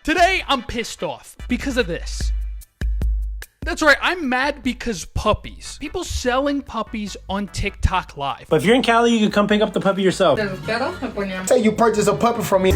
Today, I'm pissed off because of this. That's right, I'm mad because puppies. People selling puppies on TikTok Live. But if you're in Cali, you can come pick up the puppy yourself. Say you purchase a puppy from me.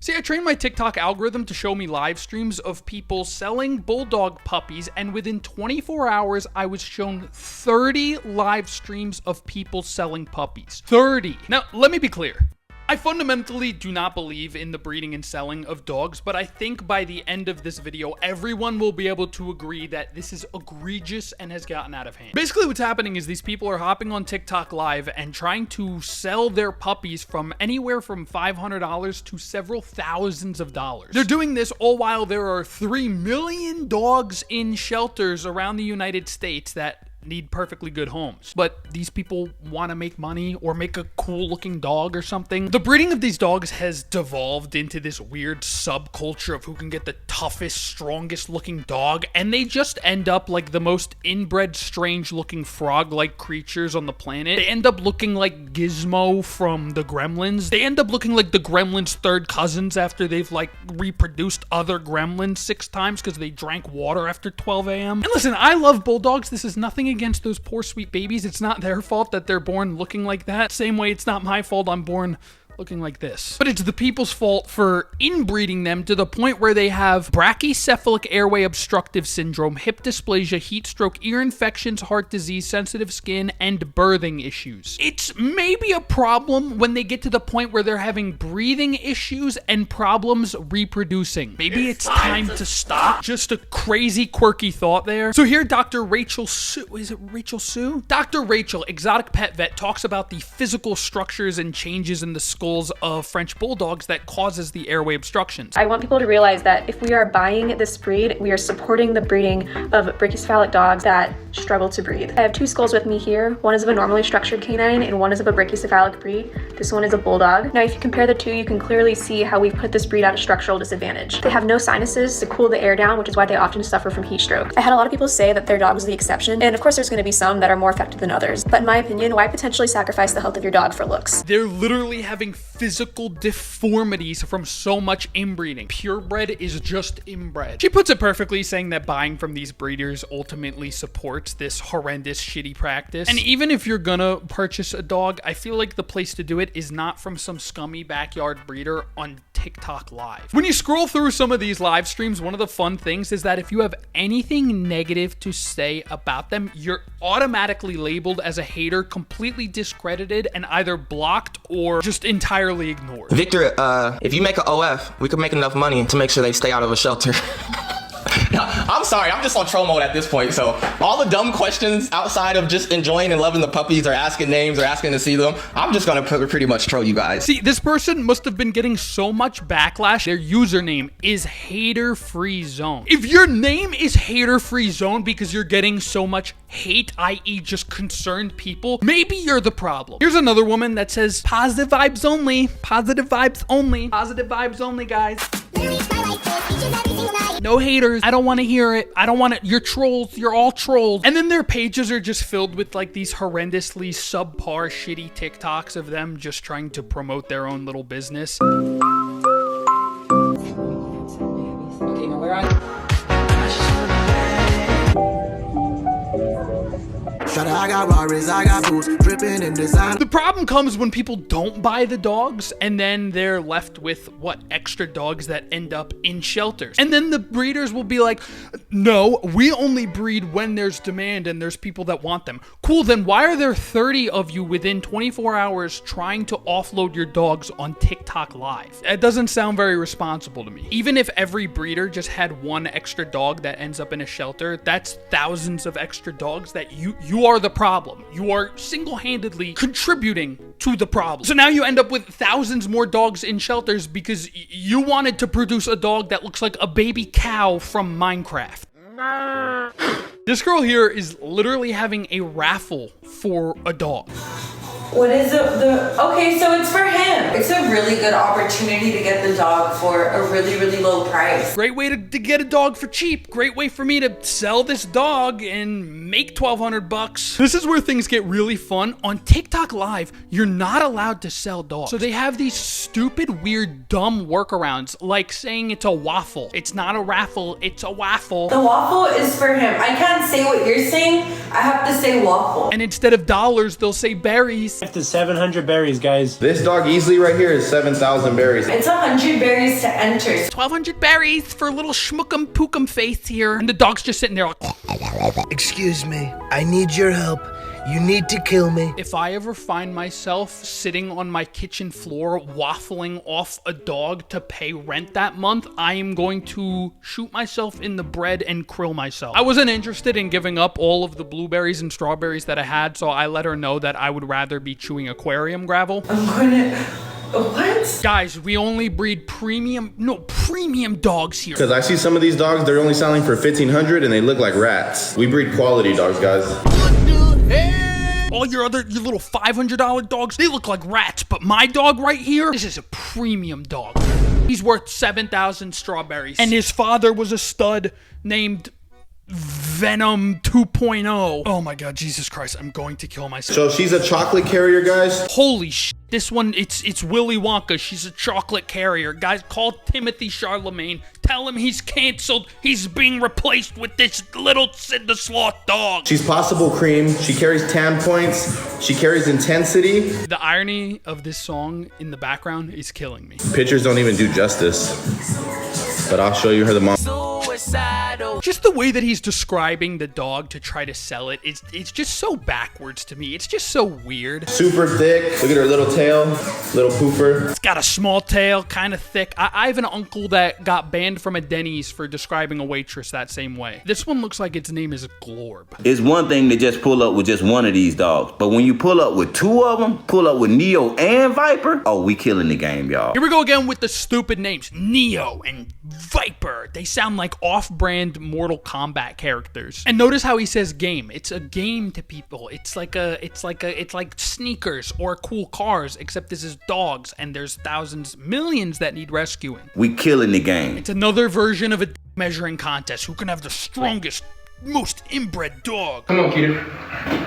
See, I trained my TikTok algorithm to show me live streams of people selling bulldog puppies, and within 24 hours, I was shown 30 live streams of people selling puppies. 30. Now, let me be clear. I fundamentally do not believe in the breeding and selling of dogs, but I think by the end of this video, everyone will be able to agree that this is egregious and has gotten out of hand. Basically, what's happening is these people are hopping on TikTok Live and trying to sell their puppies from anywhere from $500 to several thousands of dollars. They're doing this all while there are 3 million dogs in shelters around the United States that need perfectly good homes. But these people want to make money or make a cool looking dog or something. The breeding of these dogs has devolved into this weird subculture of who can get the toughest, strongest looking dog, and they just end up like the most inbred, strange looking frog-like creatures on the planet. They end up looking like Gizmo from the Gremlins. They end up looking like the Gremlins' third cousins after they've like reproduced other Gremlins 6 times because they drank water after 12 a.m. And listen, I love bulldogs. This is nothing against those poor sweet babies. It's not their fault that they're born looking like that. Same way it's not my fault I'm born looking like this. But it's the people's fault for inbreeding them to the point where they have brachycephalic airway obstructive syndrome, hip dysplasia, heat stroke, ear infections, heart disease, sensitive skin, and birthing issues. It's maybe a problem when they get to the point where they're having breathing issues and problems reproducing. Maybe it's time to stop. Just a crazy, quirky thought there. So here, Dr. Rachel Sue, is it Rachel Sue? Dr. Rachel, exotic pet vet, talks about the physical structures and changes in the skull of French bulldogs that causes the airway obstructions. I want people to realize that if we are buying this breed, we are supporting the breeding of brachycephalic dogs that struggle to breathe. I have 2 skulls with me here. One is of a normally structured canine and one is of a brachycephalic breed. This one is a bulldog. Now, if you compare the 2, you can clearly see how we've put this breed at a structural disadvantage. They have no sinuses to cool the air down, which is why they often suffer from heat stroke. I had a lot of people say that their dog was the exception, and of course there's going to be some that are more affected than others. But in my opinion, why potentially sacrifice the health of your dog for looks? They're literally having physical deformities from so much inbreeding. Purebred is just inbred. She puts it perfectly, saying that buying from these breeders ultimately supports this horrendous, shitty practice. And even if you're gonna purchase a dog, I feel like the place to do it is not from some scummy backyard breeder on TikTok Live. When you scroll through some of these live streams, one of the fun things is that if you have anything negative to say about them, you're automatically labeled as a hater, completely discredited, and either blocked or just entirely ignored. Victor, if you make an OF, we could make enough money to make sure they stay out of a shelter. No, I'm sorry, I'm just on troll mode at this point, so all the dumb questions outside of just enjoying and loving the puppies or asking names or asking to see them, I'm just gonna pretty much troll you guys. See, this person must have been getting so much backlash. Their username is Hater Free Zone. If your name is Hater Free Zone because you're getting so much hate, i.e. just concerned people, maybe you're the problem. Here's another woman that says, positive vibes only, positive vibes only, positive vibes only, guys. No haters. I don't want to hear it. I don't want it. You're trolls. You're all trolls. And then their pages are just filled with like these horrendously subpar shitty TikToks of them just trying to promote their own little business. Okay, now where are you? I got Rarries, I got boots, dripping in design. The problem comes when people don't buy the dogs and then they're left with extra dogs that end up in shelters. And then the breeders will be like, no, we only breed when there's demand and there's people that want them. Cool, then why are there 30 of you within 24 hours trying to offload your dogs on TikTok Live? That doesn't sound very responsible to me. Even if every breeder just had 1 extra dog that ends up in a shelter, that's thousands of extra dogs that you are the problem. You are single-handedly contributing to the problem. So now you end up with thousands more dogs in shelters because you wanted to produce a dog that looks like a baby cow from Minecraft. This girl here is literally having a raffle for a dog. What is okay, so it's for him. It's a really good opportunity to get the dog for a really, really low price. Great way to get a dog for cheap. Great way for me to sell this dog and make $1,200. This is where things get really fun. On TikTok Live, you're not allowed to sell dogs. So they have these stupid, weird, dumb workarounds, like saying it's a waffle. It's not a raffle, it's a waffle. The waffle is for him. I can't say what you're saying. I have to say waffle. And instead of dollars, they'll say berries. Up to 700 berries, guys. This dog easily right here is 7,000 berries. It's 100 berries to enter. 1,200 berries for a little schmookum pookum face here. And the dog's just sitting there like, Excuse me, I need your help. You need to kill me. if I ever find myself sitting on my kitchen floor waffling off a dog to pay rent that month, I am going to shoot myself in the bread and krill myself. I wasn't interested in giving up all of the blueberries and strawberries that I had, so I let her know that I would rather be chewing aquarium gravel. I'm gonna... What? Guys, we only breed premium dogs here. Because I see some of these dogs, they're only selling for $1,500 and they look like rats. We breed quality dogs, guys. All your little $500 dogs, they look like rats, but my dog right here, this is a premium dog. He's worth 7,000 strawberries. And his father was a stud named Venom 2.0. Oh my god, Jesus Christ, I'm going to kill myself. So she's a chocolate carrier, guys. Holy shit. This one, it's Willy Wonka. She's a chocolate carrier. Guys, call Timothy Charlemagne. Tell him he's canceled. He's being replaced with this little Sid the Sloth dog. She's possible cream. She carries tan points. She carries intensity. The irony of this song in the background is killing me. Pictures don't even do justice. But I'll show you her the mom. Just the way that he's describing the dog to try to sell it, it's just so backwards to me. It's just so weird. Super thick. Look at her little tail. Little pooper. It's got a small tail, kind of thick. I have an uncle that got banned from a Denny's for describing a waitress that same way. This one looks like its name is Glorb. It's one thing to just pull up with just one of these dogs, but when you pull up with two of them, pull up with Neo and Viper, oh, we killing the game, y'all. Here we go again with the stupid names. Neo and Viper. They sound like off-brand Mortal Kombat characters. And notice how he says game. It's a game to people. It's like sneakers or cool cars, except this is dogs and there's thousands, millions that need rescuing. We killing the game. It's another version of a measuring contest. Who can have the strongest, most inbred dog? Come on, Keter.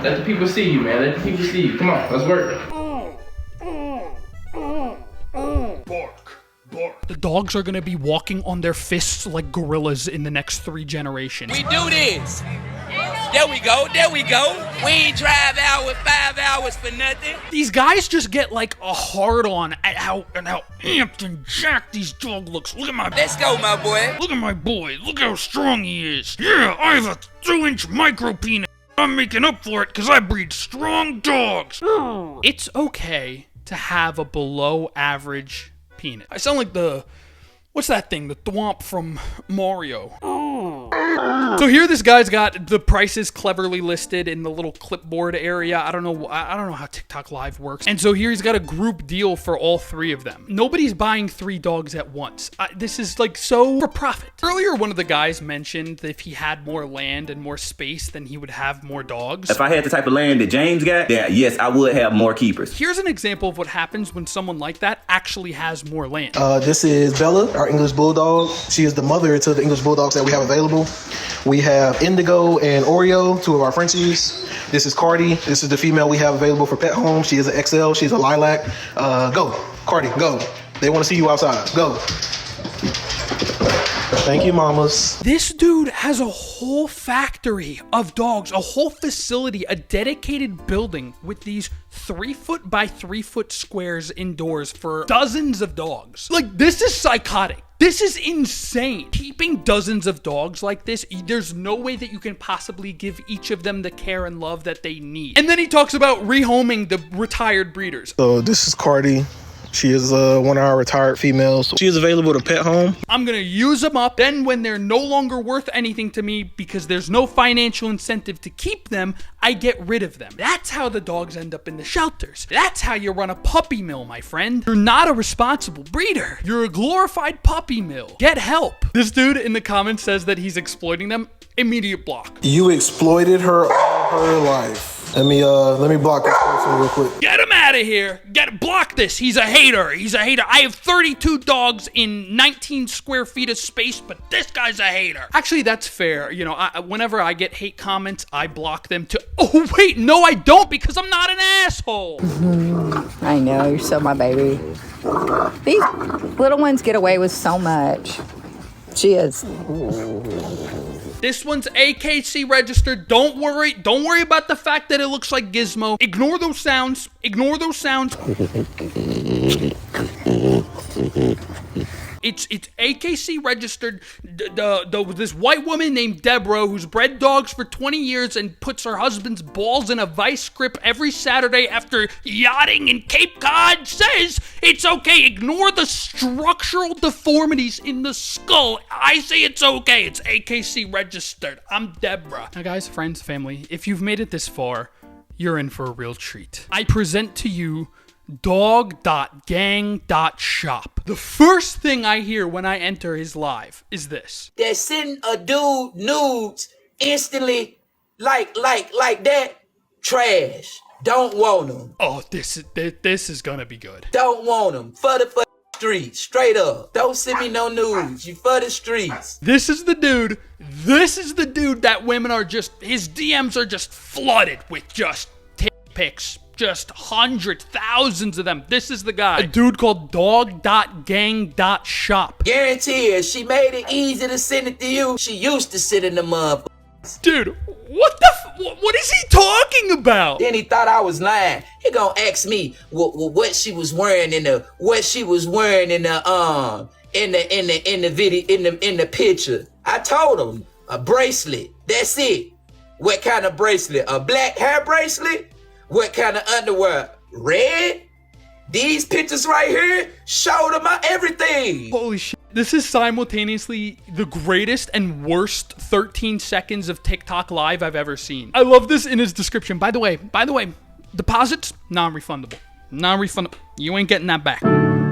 Let the people see you, man. Let the people see you. Come on, let's work. The dogs are gonna be walking on their fists like gorillas in the next 3 generations. We do this. There we go, there we go. We ain't drive out with 5 hours for nothing. These guys just get like a hard on at how amped and jacked these dog looks. Look at my Let's go, my boy. Look at my boy. Look how strong he is. Yeah, I have a 2-inch micro penis. I'm making up for it because I breed strong dogs. It's okay to have a below average penis. I sound like what's that thing? The thwomp from Mario. So here this guy's got the prices cleverly listed in the little clipboard area. I don't know how TikTok Live works. And so here he's got a group deal for all 3 of them. Nobody's buying 3 dogs at once. This is like so for profit. Earlier, one of the guys mentioned that if he had more land and more space, then he would have more dogs. If I had the type of land that James got, then yes, I would have more keepers. Here's an example of what happens when someone like that actually has more land. This is Bella, our English Bulldog. She is the mother to the English Bulldogs that we have available. We have Indigo and Oreo, 2 of our Frenchies. This is Cardi. This is the female we have available for pet home. She is an XL. She's a lilac. Go, Cardi, go. They want to see you outside. Go. Thank you, mamas. This dude has a whole factory of dogs, a whole facility, a dedicated building with these 3-foot by 3-foot squares indoors for dozens of dogs. Like, this is psychotic. This is insane. Keeping dozens of dogs like this, there's no way that you can possibly give each of them the care and love that they need. And then he talks about rehoming the retired breeders. So this is Cardi. She is one of our retired females. She is available to pet home. I'm gonna use them up. Then when they're no longer worth anything to me because there's no financial incentive to keep them, I get rid of them. That's how the dogs end up in the shelters. That's how you run a puppy mill, my friend. You're not a responsible breeder. You're a glorified puppy mill. Get help. This dude in the comments says that he's exploiting them. Immediate block. You exploited her all her life. Let me block this person real quick. Get him out. out of here. Block this. He's a hater. He's a hater. I have 32 dogs in 19 square feet of space, but this guy's a hater. Actually, that's fair. You know, whenever I get hate comments, I block them too. Oh, wait, no, I don't, because I'm not an asshole. I know, you're so my baby. These little ones get away with so much. She is. This one's AKC registered. Don't worry. Don't worry about the fact that it looks like Gizmo. Ignore those sounds. Ignore those sounds. It's AKC registered. This white woman named Deborah, who's bred dogs for 20 years and puts her husband's balls in a vice grip every Saturday after yachting in Cape Cod, says it's okay. Ignore the structural deformities in the skull. I say it's okay. It's AKC registered. I'm Deborah. Now, guys, friends, family, if you've made it this far, you're in for a real treat. I present to you dog.gang.shop. The first thing I hear when I enter his live is this. They're sending a dude nudes instantly like that. Trash. Don't want them. Oh, this is gonna be good. Don't want them. For the streets. Straight up. Don't send me no nudes. You for the streets. This is the dude. This is the dude that women are just, his DMs are just flooded with just pics. Just hundreds, thousands of them. This is the guy. A dude called dog.gang.shop. Guarantee her, she made it easy to send it to you. She used to sit in the mud. Dude, what is he talking about? Then he thought I was lying. He gonna ask me what she was wearing in the video in the picture. I told him a bracelet. That's it. What kind of bracelet? A black hair bracelet? What kind of underwear? Red? These pictures right here showed them everything. Holy shit. This is simultaneously the greatest and worst 13 seconds of TikTok live I've ever seen. I love this in his description. By the way, deposits, non-refundable. Non-refundable. You ain't getting that back.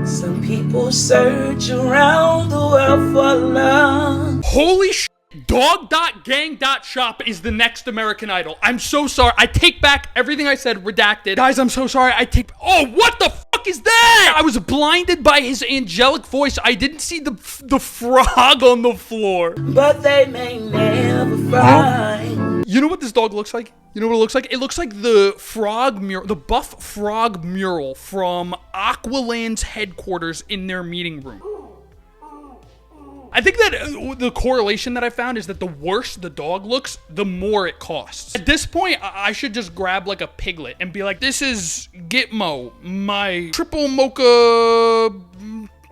Some people search around the world for love. Holy shit. Dog.gang.shop is the next American Idol. I'm so sorry. I take back everything I said, redacted. Guys, I'm so sorry. Oh, what the fuck is that? I was blinded by his angelic voice. I didn't see the frog on the floor. But they may never find. You know what this dog looks like? You know what it looks like? It looks like the frog mural, the buff frog mural from Aqualand's headquarters in their meeting room. I think that the correlation that I found is that the worse the dog looks, the more it costs. At this point, I should just grab like a piglet and be like, this is Gitmo, my triple mocha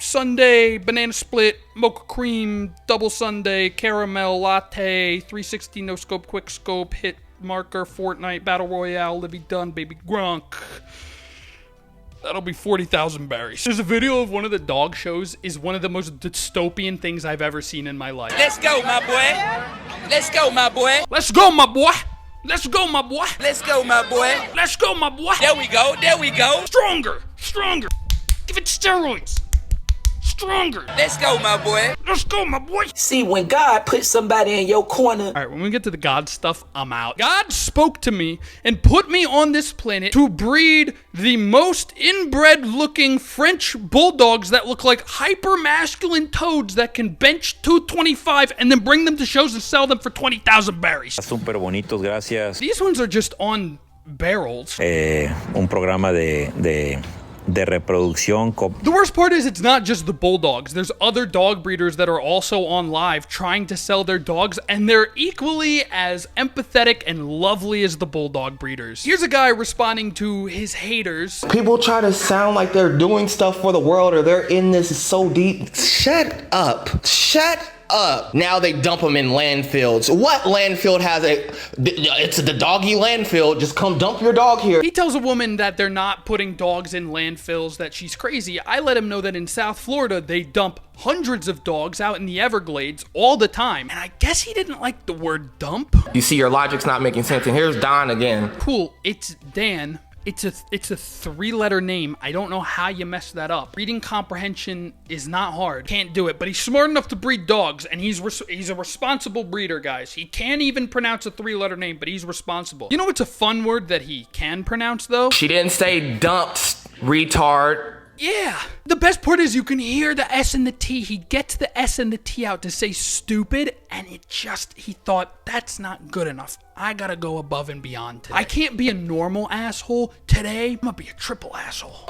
sundae, banana split, mocha cream, double sundae, caramel latte, 360 no scope, quick scope, hit marker, Fortnite, battle royale, Libby done, baby grunk. That'll be 40,000 berries. There's a video of one of the dog shows is one of the most dystopian things I've ever seen in my life. Let's go, my boy. Let's go, my boy. Let's go, my boy. Let's go, my boy. Let's go, my boy. Let's go, my boy. There we go. There we go. Stronger. Stronger. Give it steroids. Stronger. Let's go, my boy. Let's go, my boy. See, when God puts somebody in your corner. All right, when we get to the God stuff, I'm out. God spoke to me and put me on this planet to breed the most inbred looking French bulldogs that look like hyper masculine toads that can bench 225 and then bring them to shows and sell them for 20,000 berries. Súper bonitos, gracias. These ones are just on barrels. Un programa de reproducción. The worst part is it's not just the bulldogs. There's other dog breeders that are also on live trying to sell their dogs, and they're equally as empathetic and lovely as the bulldog breeders. Here's a guy responding to his haters. People try to sound like they're doing stuff for the world or they're in this so deep. Shut up. Shut up. Now they dump them in landfills. What landfill has it's the doggy landfill. Just come dump your dog here. He tells a woman that they're not putting dogs in landfills, that she's crazy. I let him know that in South Florida, they dump hundreds of dogs out in the Everglades all the time. And I guess he didn't like the word dump. You see, your logic's not making sense. And here's Don again. Cool. It's Dan. It's a 3-letter name. I don't know how you mess that up. Reading comprehension is not hard. Can't do it, but he's smart enough to breed dogs, and he's a responsible breeder, guys. He can't even pronounce a 3-letter name, but he's responsible. You know what's a fun word that he can pronounce, though? She didn't say dumped, retard. Yeah. The best part is you can hear the S and the T. He gets the S and the T out to say stupid, and he thought, that's not good enough. I gotta go above and beyond today. I can't be a normal asshole today. I'm gonna be a triple asshole.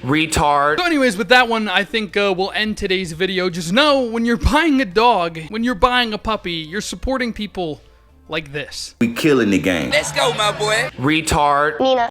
Retard. So anyways, with that one, I think we'll end today's video. Just know, when you're buying a dog, when you're buying a puppy, you're supporting people like this. We killing the game. Let's go, my boy. Retard. Nina.